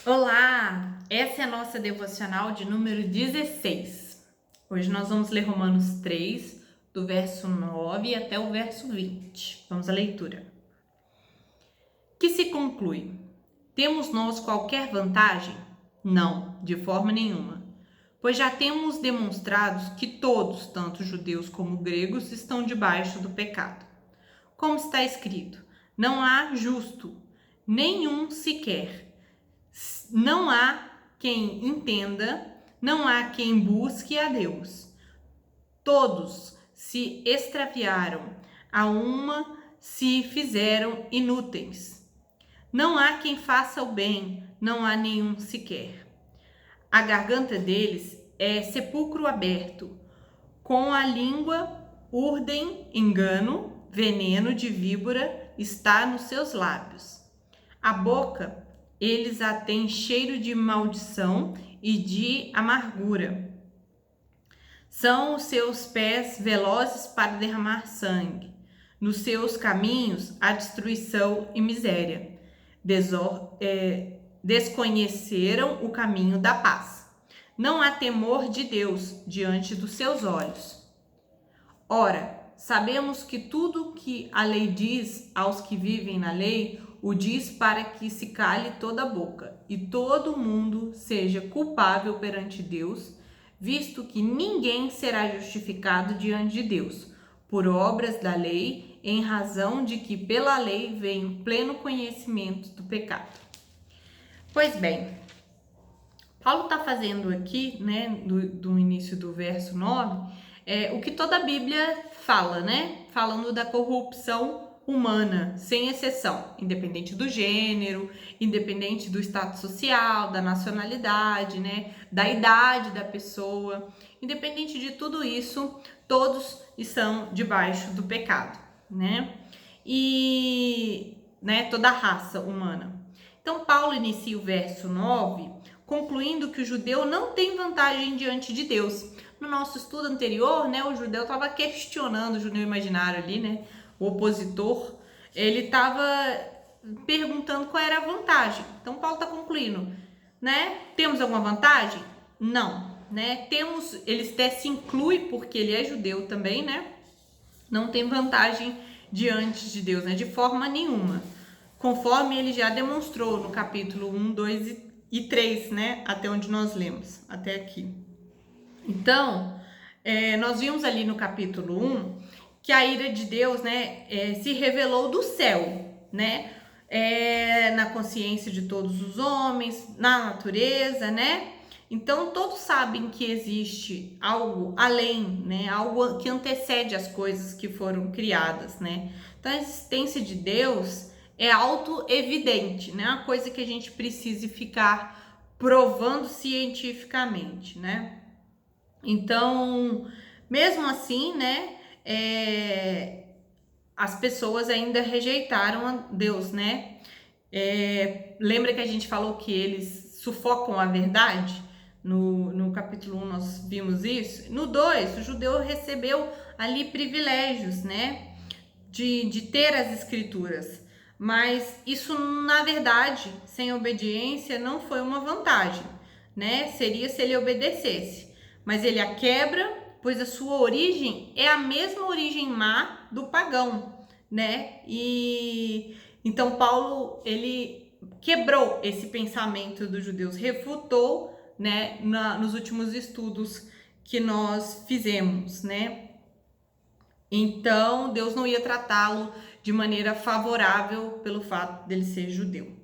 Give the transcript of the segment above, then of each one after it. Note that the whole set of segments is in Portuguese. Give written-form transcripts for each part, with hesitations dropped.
Olá! Essa é a nossa devocional de número 16. Hoje nós vamos ler Romanos 3, do verso 9 até o verso 20. Vamos à leitura. Que se conclui? Temos nós qualquer vantagem? Não, de forma nenhuma. Pois já temos demonstrado que todos, tanto judeus como gregos, estão debaixo do pecado. Como está escrito, não há justo, nenhum sequer. Não há quem entenda, não há quem busque a Deus. Todos se extraviaram, a uma se fizeram inúteis. Não há quem faça o bem, não há nenhum sequer. A garganta deles é sepulcro aberto, com a língua urdem engano, veneno de víbora está nos seus lábios. A boca eles a têm cheiro de maldição e de amargura. São os seus pés velozes para derramar sangue. Nos seus caminhos, a destruição e miséria. Desconheceram o caminho da paz. Não há temor de Deus diante dos seus olhos. Ora, sabemos que tudo que a lei diz aos que vivem na lei, o diz para que se cale toda a boca e todo mundo seja culpável perante Deus, visto que ninguém será justificado diante de Deus por obras da lei, em razão de que pela lei vem o pleno conhecimento do pecado. Pois bem, Paulo está fazendo aqui, né, do início do verso 9, o que toda a Bíblia fala, né? Falando da corrupção humana, sem exceção, independente do gênero, independente do status social, da nacionalidade, né? Da idade da pessoa, independente de tudo isso, todos estão debaixo do pecado, né? E, né, toda a raça humana. Então, Paulo inicia o verso 9, concluindo que o judeu não tem vantagem diante de Deus. No nosso estudo anterior, né, o judeu estava questionando, o judeu imaginário ali, né, o opositor, ele estava perguntando qual era a vantagem. Então, Paulo está concluindo, né, temos alguma vantagem? Não, né, temos, ele até se inclui porque ele é judeu também, né, não tem vantagem diante de Deus, né, de forma nenhuma. Conforme ele já demonstrou no capítulo 1, 2 e 3, né, até onde nós lemos, até aqui. Então, nós vimos ali no capítulo 1 que a ira de Deus, né, se revelou do céu, né, na consciência de todos os homens, na natureza, né? Então, todos sabem que existe algo além, né, algo que antecede as coisas que foram criadas, né? Então, a existência de Deus é auto-evidente, né? Uma coisa que a gente precisa ficar provando cientificamente, né? Então, mesmo assim, né, as pessoas ainda rejeitaram a Deus, né? Lembra que a gente falou que eles sufocam a verdade? No capítulo 1 nós vimos isso. No 2, o judeu recebeu ali privilégios, né, de ter as escrituras. Mas isso, na verdade, sem obediência, não foi uma vantagem, né? Seria se ele obedecesse. Mas ele a quebra, pois a sua origem é a mesma origem má do pagão, né? E então Paulo, ele quebrou esse pensamento dos judeus, refutou, né, nos últimos estudos que nós fizemos, né? Então, Deus não ia tratá-lo de maneira favorável pelo fato dele ser judeu.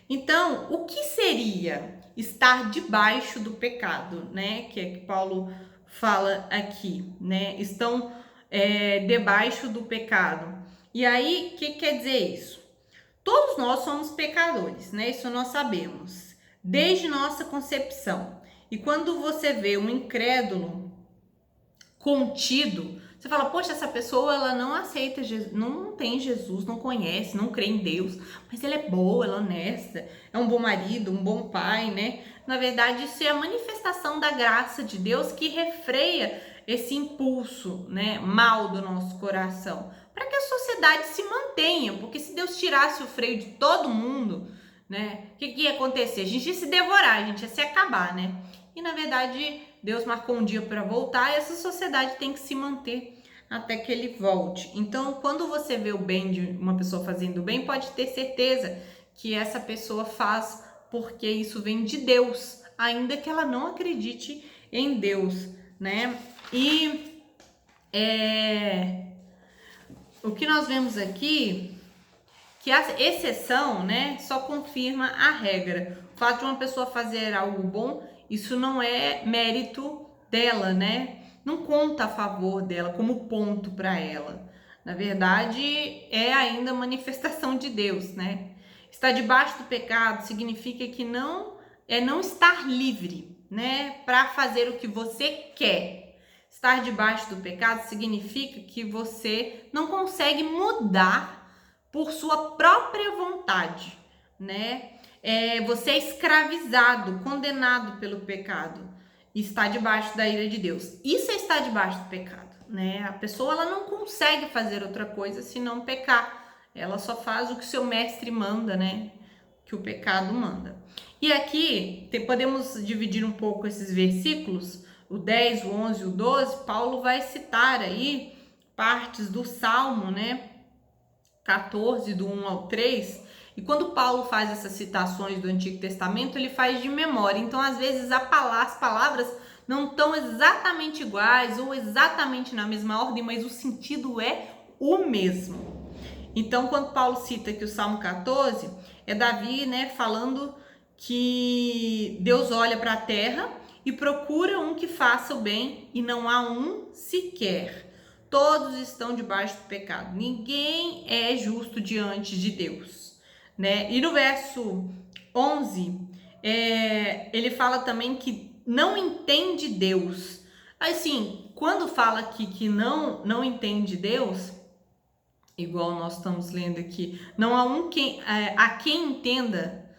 Então, o que seria estar debaixo do pecado, né? Que é que Paulo fala aqui, né? Estão debaixo do pecado. E aí, o que quer dizer isso? Todos nós somos pecadores, né? Isso nós sabemos, desde nossa concepção. E quando você vê um incrédulo contido, você fala, poxa, essa pessoa ela não aceita Jesus, não tem Jesus, não conhece, não crê em Deus, mas ela é boa, ela é honesta, é um bom marido, um bom pai, né? Na verdade, isso é a manifestação da graça de Deus que refreia esse impulso, né, mal do nosso coração, para que a sociedade se mantenha, porque se Deus tirasse o freio de todo mundo, né? O que ia acontecer? A gente ia se devorar, a gente ia se acabar, né? E na verdade, Deus marcou um dia para voltar e essa sociedade tem que se manter até que ele volte. Então, quando você vê o bem de uma pessoa fazendo o bem, pode ter certeza que essa pessoa faz porque isso vem de Deus, ainda que ela não acredite em Deus, né? E o que nós vemos aqui, que a exceção, né, só confirma a regra. O fato de uma pessoa fazer algo bom, isso não é mérito dela, né? Não conta a favor dela como ponto para ela. Na verdade, é ainda manifestação de Deus, né? Estar debaixo do pecado significa que não estar livre, né, para fazer o que você quer. Estar debaixo do pecado significa que você não consegue mudar por sua própria vontade, né? Você é escravizado, condenado pelo pecado e está debaixo da ira de Deus. Isso é estar debaixo do pecado, né? A pessoa ela não consegue fazer outra coisa senão pecar. Ela só faz o que seu mestre manda, né? Que o pecado manda. E aqui podemos dividir um pouco esses versículos, o 10, o 11 e o 12. Paulo vai citar aí partes do Salmo, né? 14, do 1 ao 3, e quando Paulo faz essas citações do Antigo Testamento, ele faz de memória, então às vezes as palavras não estão exatamente iguais ou exatamente na mesma ordem, mas o sentido é o mesmo. Então, quando Paulo cita aqui o Salmo 14, é Davi, né, falando que Deus olha para a terra e procura um que faça o bem e não há um sequer. Todos estão debaixo do pecado. Ninguém é justo diante de Deus, né? E no verso 11, ele fala também que não entende Deus. Assim, quando fala aqui que não entende Deus, igual nós estamos lendo aqui, não há a quem entenda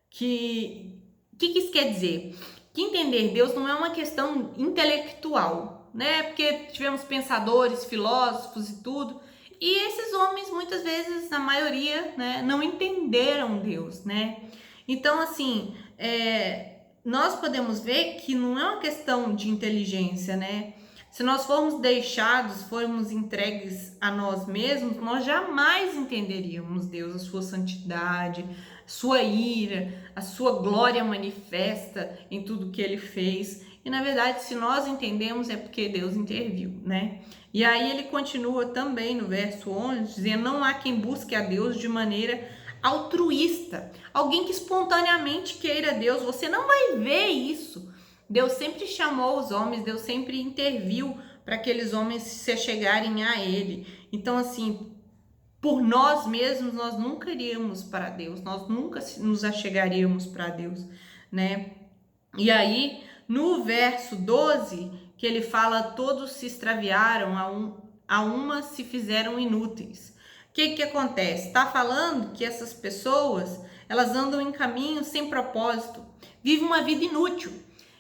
que isso quer dizer? Que entender Deus não é uma questão intelectual, né? Porque tivemos pensadores, filósofos e tudo, e esses homens muitas vezes, a maioria, né, não entenderam Deus, né? Então, assim, nós podemos ver que não é uma questão de inteligência, né? Se nós formos entregues a nós mesmos, nós jamais entenderíamos Deus, a sua santidade, sua ira, a sua glória manifesta em tudo que ele fez. E na verdade, se nós entendemos, é porque Deus interviu, né? E aí ele continua também no verso 11, dizendo: não há quem busque a Deus de maneira altruísta, alguém que espontaneamente queira Deus. Você não vai ver isso. Deus sempre chamou os homens, Deus sempre interviu para aqueles homens se chegarem a ele. Então, assim, por nós mesmos, nós nunca iríamos para Deus, nós nunca nos achegaríamos para Deus, né? E aí, no verso 12, que ele fala: todos se extraviaram, a uma se fizeram inúteis. O que acontece? Está falando que essas pessoas, elas andam em caminho sem propósito, vivem uma vida inútil,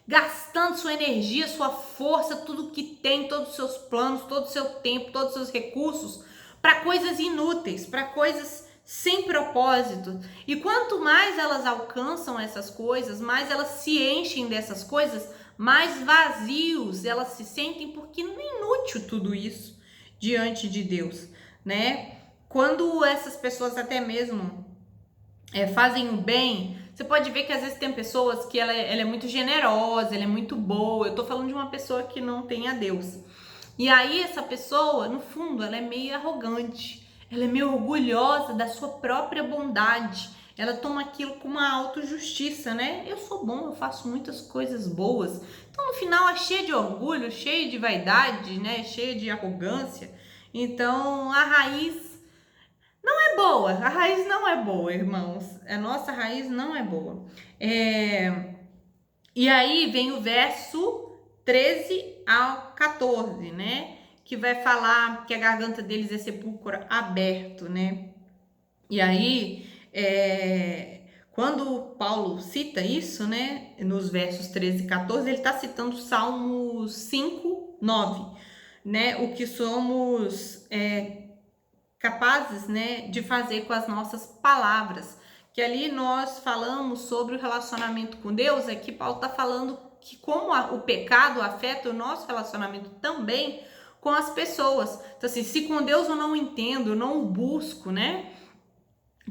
gastando sua energia, sua força, tudo que tem, todos os seus planos, todo o seu tempo, todos os seus recursos, para coisas inúteis, para coisas sem propósito. E quanto mais elas alcançam essas coisas, mais elas se enchem dessas coisas, mais vazios elas se sentem, porque não é inútil tudo isso diante de Deus, né? Quando essas pessoas até mesmo fazem o bem, você pode ver que às vezes tem pessoas que ela é muito generosa, ela é muito boa. Eu tô falando de uma pessoa que não tem a Deus. E aí essa pessoa, no fundo, ela é meio arrogante, ela é meio orgulhosa da sua própria bondade. Ela toma aquilo com uma autojustiça, né? Eu sou bom, eu faço muitas coisas boas. Então no final é cheia de orgulho, cheia de vaidade, né? Cheia de arrogância. Então a raiz não é boa, a raiz não é boa, irmãos. A nossa raiz não é boa. E aí vem o verso 13 ao 14, né? Que vai falar que a garganta deles é sepulcro aberto, né? E aí, quando Paulo cita isso, né? Nos versos 13 e 14, ele está citando Salmos 5, 9, né? O que somos capazes, né, de fazer com as nossas palavras, que ali nós falamos sobre o relacionamento com Deus, aqui Paulo está falando que como o pecado afeta o nosso relacionamento também com as pessoas. Então assim, se com Deus eu não entendo, eu não o busco, né?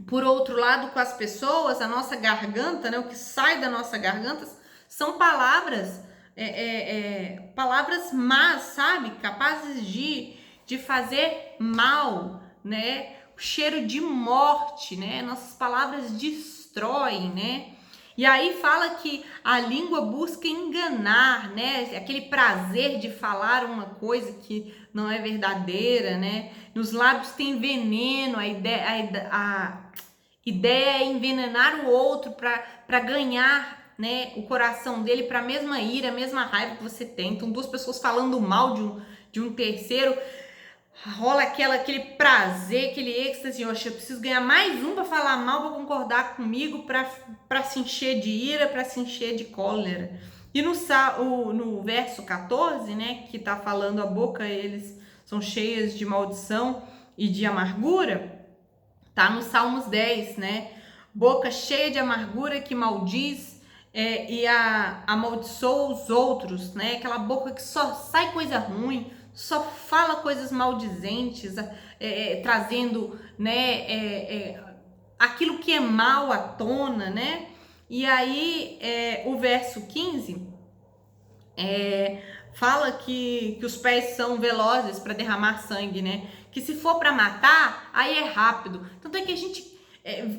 Por outro lado, com as pessoas, a nossa garganta, né? O que sai da nossa garganta são palavras, palavras más, sabe? Capazes de fazer mal, né? O cheiro de morte, né? Nossas palavras destroem, né? E aí fala que a língua busca enganar, né? Aquele prazer de falar uma coisa que não é verdadeira, né? Nos lábios tem veneno, a ideia é envenenar o outro para ganhar, né, o coração dele para a mesma ira, a mesma raiva que você tem. Então, duas pessoas falando mal de um terceiro, rola aquele prazer, aquele êxtase, eu preciso ganhar mais um para falar mal, para concordar comigo, para se encher de ira, para se encher de cólera. E no verso 14, né, que tá falando a boca, eles são cheias de maldição e de amargura, tá no Salmos 10, né? Boca cheia de amargura que maldiz e amaldiçoa os outros, né? Aquela boca que só sai coisa ruim, só fala coisas maldizentes, trazendo, né, aquilo que é mal à tona, né? E aí, o verso 15 fala que os pés são velozes para derramar sangue, né? Que se for para matar, aí é rápido. Tanto é que a gente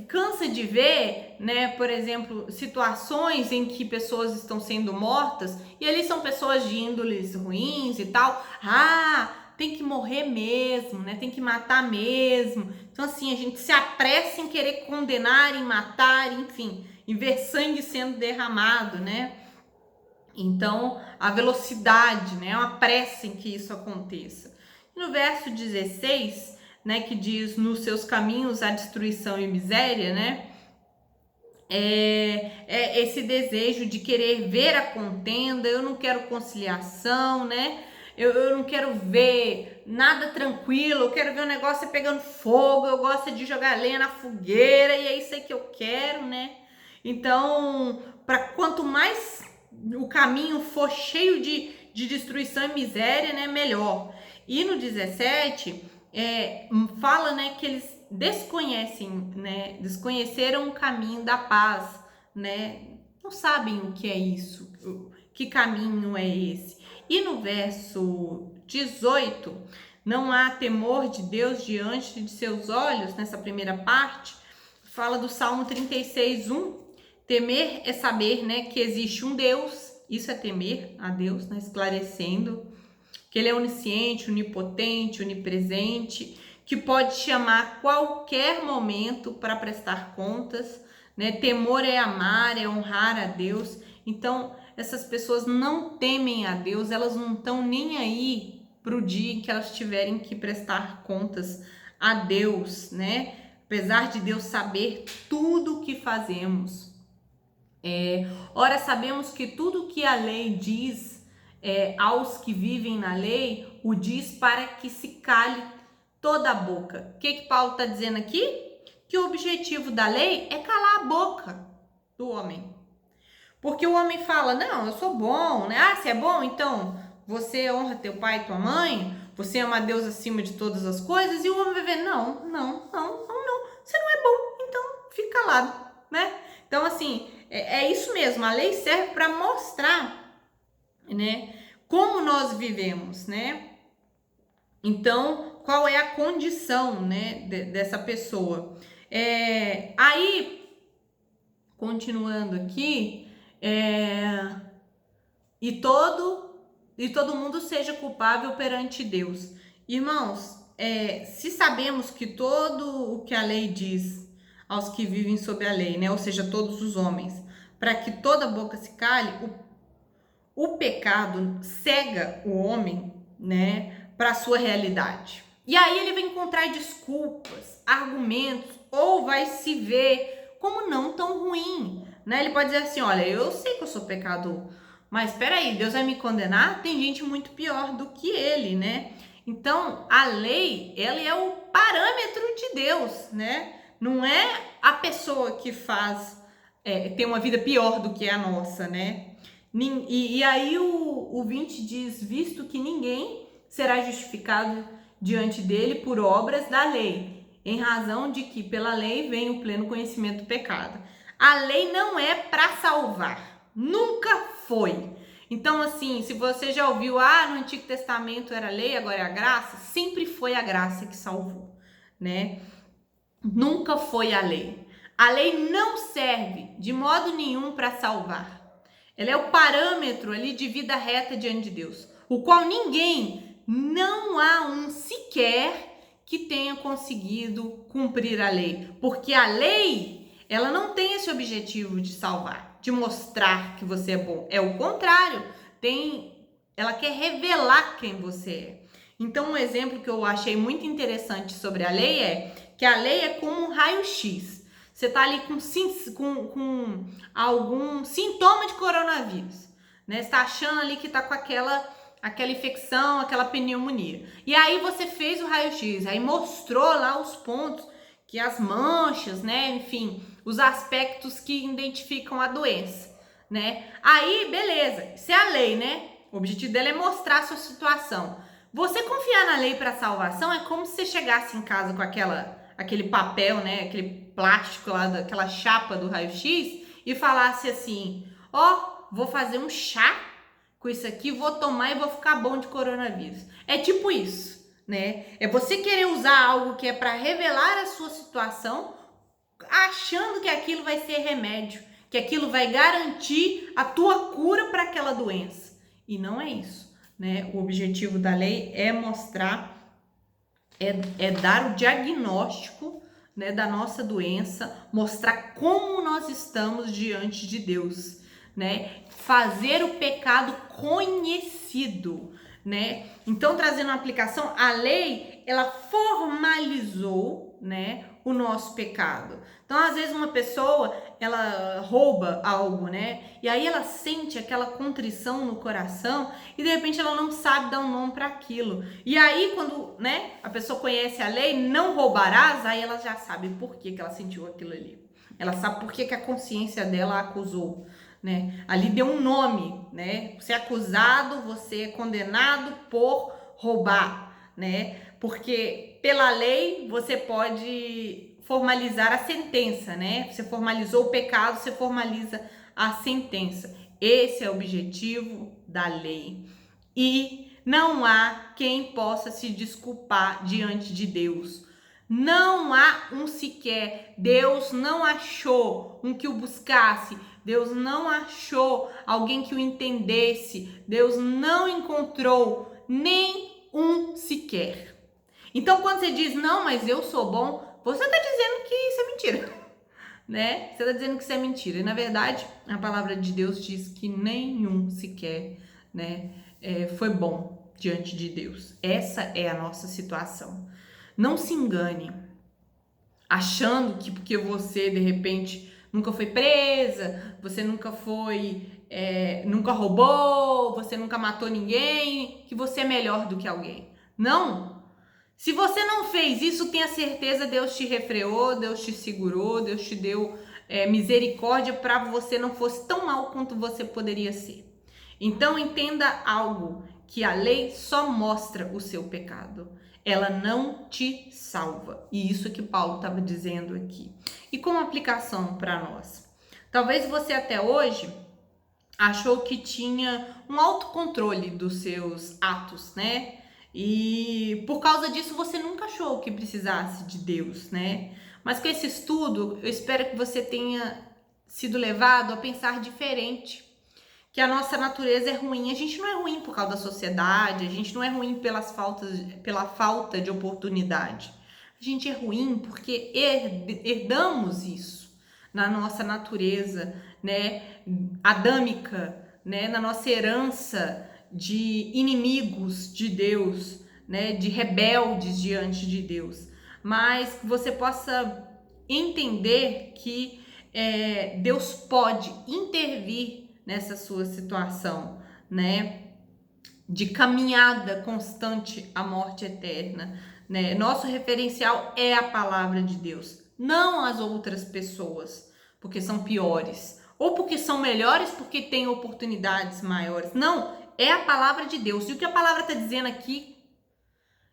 cansa de ver, né, por exemplo, situações em que pessoas estão sendo mortas e ali são pessoas de índoles ruins e tal. Tem que morrer mesmo, né? Tem que matar mesmo. Então, assim, a gente se apressa em querer condenar, em matar, enfim, em ver sangue sendo derramado, né? Então, a velocidade, né? É uma pressa em que isso aconteça. No verso 16, né, que diz, nos seus caminhos a destruição e miséria, né? Esse desejo de querer ver a contenda, eu não quero conciliação, né? Eu não quero ver nada tranquilo, eu quero ver o negócio pegando fogo, eu gosto de jogar lenha na fogueira e é isso aí que eu quero, né? Então, para quanto mais o caminho for cheio de destruição e miséria, né, melhor. E no 17, fala, né, que eles desconhecem, né, desconheceram o caminho da paz, né, não sabem o que é isso, que caminho é esse. E no verso 18, não há temor de Deus diante de seus olhos, nessa primeira parte, fala do Salmo 36:1, temer é saber, né, que existe um Deus, isso é temer a Deus, né, esclarecendo que ele é onisciente, onipotente, onipresente, que pode chamar a qualquer momento para prestar contas, né? Temor é amar, é honrar a Deus. Então, essas pessoas não temem a Deus, elas não estão nem aí para o dia em que elas tiverem que prestar contas a Deus, né? Apesar de Deus saber tudo o que fazemos. Ora, sabemos que tudo que a lei diz aos que vivem na lei, o diz para que se cale toda a boca. O que Paulo está dizendo aqui? Que o objetivo da lei é calar a boca do homem. Porque o homem fala, não, eu sou bom, né? Se é bom, então você honra teu pai e tua mãe, você ama a Deus acima de todas as coisas, e o homem vai ver, não, você não é bom, então fica calado, né? Então, assim, é isso mesmo, a lei serve para mostrar, né, como nós vivemos, né? Então, qual é a condição, né, dessa pessoa? Aí, continuando aqui, e todo mundo seja culpável perante Deus. Irmãos, se sabemos que todo o que a lei diz aos que vivem sob a lei, né, ou seja, todos os homens, para que toda boca se cale, o pecado cega o homem, né, para a sua realidade. E aí ele vai encontrar desculpas, argumentos, ou vai se ver como não tão ruim, né? Ele pode dizer assim, olha, eu sei que eu sou pecador, mas espera aí, Deus vai me condenar? Tem gente muito pior do que ele, né? Então, a lei, ela é o parâmetro de Deus, né? Não é a pessoa que tem uma vida pior do que a nossa, né? E aí o 20 diz, visto que ninguém será justificado diante dele por obras da lei, em razão de que pela lei vem o pleno conhecimento do pecado. A lei não é para salvar, nunca foi. Então, assim, se você já ouviu, no Antigo Testamento era lei, agora é a graça, sempre foi a graça que salvou, né? Nunca foi a lei. A lei não serve de modo nenhum para salvar. Ela é o parâmetro ali de vida reta diante de Deus, o qual não há um sequer que tenha conseguido cumprir a lei, porque a lei, ela não tem esse objetivo de salvar, de mostrar que você é bom. É o contrário, ela quer revelar quem você é. Então, um exemplo que eu achei muito interessante sobre a lei é que a lei é como um raio-x. Você tá ali com algum sintoma de coronavírus, né? Você tá achando ali que tá com aquela infecção, aquela pneumonia. E aí você fez o raio-x, aí mostrou lá os pontos, que as manchas, né? Enfim, os aspectos que identificam a doença, né? Aí, beleza, isso é a lei, né? O objetivo dela é mostrar a sua situação. Você confiar na lei para salvação é como se você chegasse em casa com aquele papel, né? Aquele plástico lá, daquela chapa do raio-x e falasse assim: vou fazer um chá com isso aqui, vou tomar e vou ficar bom de coronavírus. É tipo isso, né? É você querer usar algo que é para revelar a sua situação, achando que aquilo vai ser remédio, que aquilo vai garantir a tua cura para aquela doença. E não é isso, né? O objetivo da lei é mostrar, é dar o diagnóstico, né, da nossa doença, mostrar como nós estamos diante de Deus, né? Fazer o pecado conhecido, né? Então, trazendo uma aplicação, a lei, ela formalizou, né, o nosso pecado. Então, às vezes uma pessoa, ela rouba algo, né? E aí ela sente aquela contrição no coração e de repente ela não sabe dar um nome para aquilo. E aí quando, né, a pessoa conhece a lei, não roubarás, aí ela já sabe por que ela sentiu aquilo ali. Ela sabe por que a consciência dela a acusou, né? Ali deu um nome, né? Você é acusado, você é condenado por roubar, né? Porque pela lei você pode formalizar a sentença, né? Você formalizou o pecado, você formaliza a sentença. Esse é o objetivo da lei. E não há quem possa se desculpar diante de Deus. Não há um sequer. Deus não achou um que o buscasse. Deus não achou alguém que o entendesse. Deus não encontrou nem um sequer. Então, quando você diz, não, mas eu sou bom, você está dizendo que isso é mentira, né? Você está dizendo que isso é mentira. E, na verdade, a palavra de Deus diz que nenhum sequer, né, foi bom diante de Deus. Essa é a nossa situação. Não se engane, achando que porque você, de repente, nunca foi presa, você nunca nunca roubou, você nunca matou ninguém, que você é melhor do que alguém. Não! Se você não fez isso, tenha certeza, Deus te refreou, Deus te segurou, Deus te deu misericórdia para você não fosse tão mal quanto você poderia ser. Então entenda algo, que a lei só mostra o seu pecado. Ela não te salva. E isso que Paulo estava dizendo aqui. E como aplicação para nós? Talvez você até hoje achou que tinha um autocontrole dos seus atos, né? E por causa disso você nunca achou que precisasse de Deus, né? Mas com esse estudo, eu espero que você tenha sido levado a pensar diferente. Que a nossa natureza é ruim. A gente não é ruim por causa da sociedade, a gente não é ruim pela falta de oportunidade. A gente é ruim porque herdamos isso na nossa natureza, né, adâmica, né, na nossa herança de inimigos de Deus, né, de rebeldes diante de Deus. Mas que você possa entender que Deus pode intervir nessa sua situação, né, de caminhada constante à morte eterna, né? Nosso referencial é a palavra de Deus. não as outras pessoas, porque são piores, ou porque são melhores, porque têm oportunidades maiores. Não, é a palavra de Deus. E o que a palavra está dizendo aqui,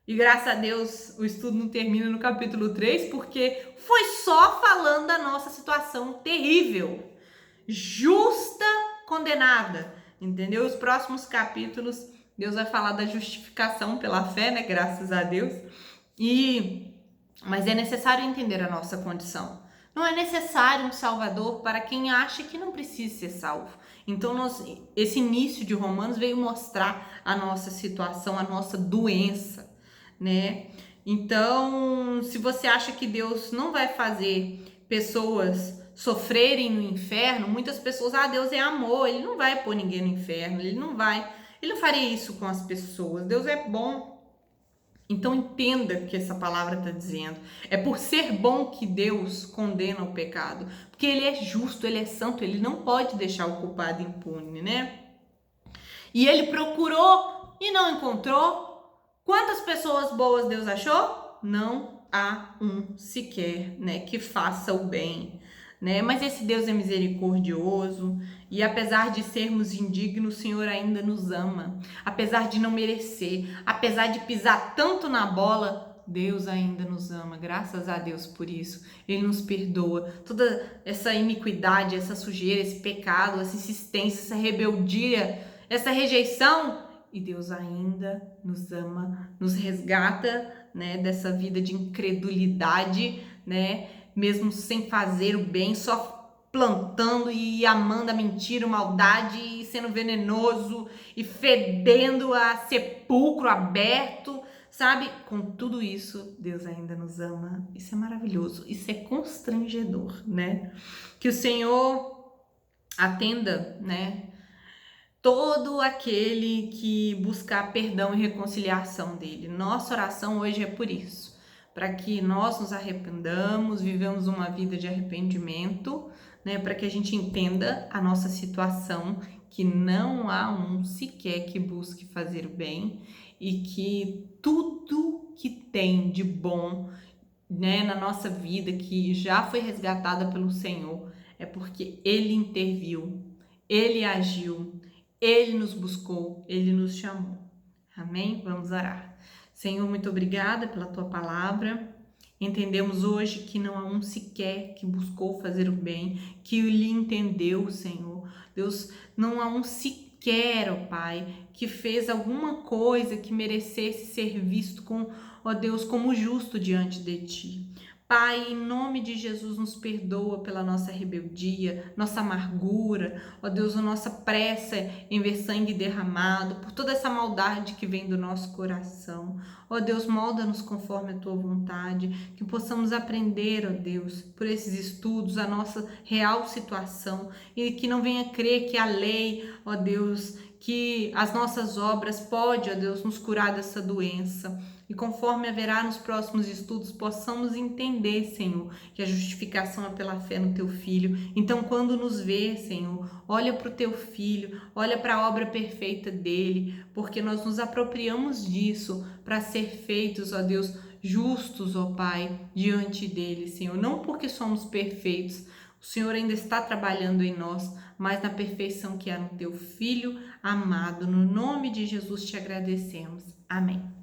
e graças a Deus o estudo não termina no capítulo 3, porque foi só falando da nossa situação terrível, justa, condenada, entendeu? Os próximos capítulos, Deus vai falar da justificação pela fé, né? Graças a Deus. Mas é necessário entender a nossa condição. Não é necessário um Salvador para quem acha que não precisa ser salvo. Então, esse início de Romanos veio mostrar a nossa situação, a nossa doença, né? Então, se você acha que Deus não vai fazer pessoas sofrerem no inferno, muitas pessoas, Deus é amor, ele não vai pôr ninguém no inferno, ele não faria isso com as pessoas. Deus é bom. Então entenda o que essa palavra está dizendo. É por ser bom que Deus condena o pecado, porque ele é justo, ele é santo, ele não pode deixar o culpado impune, né? E ele procurou e não encontrou. Quantas pessoas boas Deus achou? Não há um sequer, né, que faça o bem, né? Mas esse Deus é misericordioso e apesar de sermos indignos, o Senhor ainda nos ama. Apesar de não merecer, apesar de pisar tanto na bola, Deus ainda nos ama. Graças a Deus por isso. Ele nos perdoa. Toda essa iniquidade, essa sujeira, esse pecado, essa insistência, essa rebeldia, essa rejeição, e Deus ainda nos ama, nos resgata, né, dessa vida de incredulidade, né, mesmo sem fazer o bem, só plantando e amando a mentira, a maldade, e sendo venenoso e fedendo a sepulcro aberto, sabe? Com tudo isso, Deus ainda nos ama. Isso é maravilhoso, isso é constrangedor, né? Que o Senhor atenda, né, todo aquele que buscar perdão e reconciliação dele. Nossa oração hoje é por isso, para que nós nos arrependamos, vivamos uma vida de arrependimento, né, para que a gente entenda a nossa situação, que não há um sequer que busque fazer o bem e que tudo que tem de bom, né, na nossa vida, que já foi resgatada pelo Senhor, é porque Ele interviu, Ele agiu, Ele nos buscou, Ele nos chamou. Amém? Vamos orar. Senhor, muito obrigada pela Tua palavra. Entendemos hoje que não há um sequer que buscou fazer o bem, que lhe entendeu, Senhor. Deus, não há um sequer, ó Pai, que fez alguma coisa que merecesse ser visto ó Deus, como justo diante de Ti. Pai, em nome de Jesus, nos perdoa pela nossa rebeldia, nossa amargura, ó Deus, a nossa pressa em ver sangue derramado, por toda essa maldade que vem do nosso coração. Ó Deus, molda-nos conforme a Tua vontade, que possamos aprender, ó Deus, por esses estudos, a nossa real situação e que não venha crer que a lei, ó Deus, que as nossas obras pode, ó Deus, nos curar dessa doença. E conforme haverá nos próximos estudos, possamos entender, Senhor, que a justificação é pela fé no Teu Filho. Então, quando nos vê, Senhor, olha para o Teu Filho, olha para a obra perfeita dele, porque nós nos apropriamos disso para ser feitos, ó Deus, justos, ó Pai, diante dele, Senhor. Não porque somos perfeitos, o Senhor ainda está trabalhando em nós, mas na perfeição que há no Teu Filho amado. No nome de Jesus te agradecemos. Amém.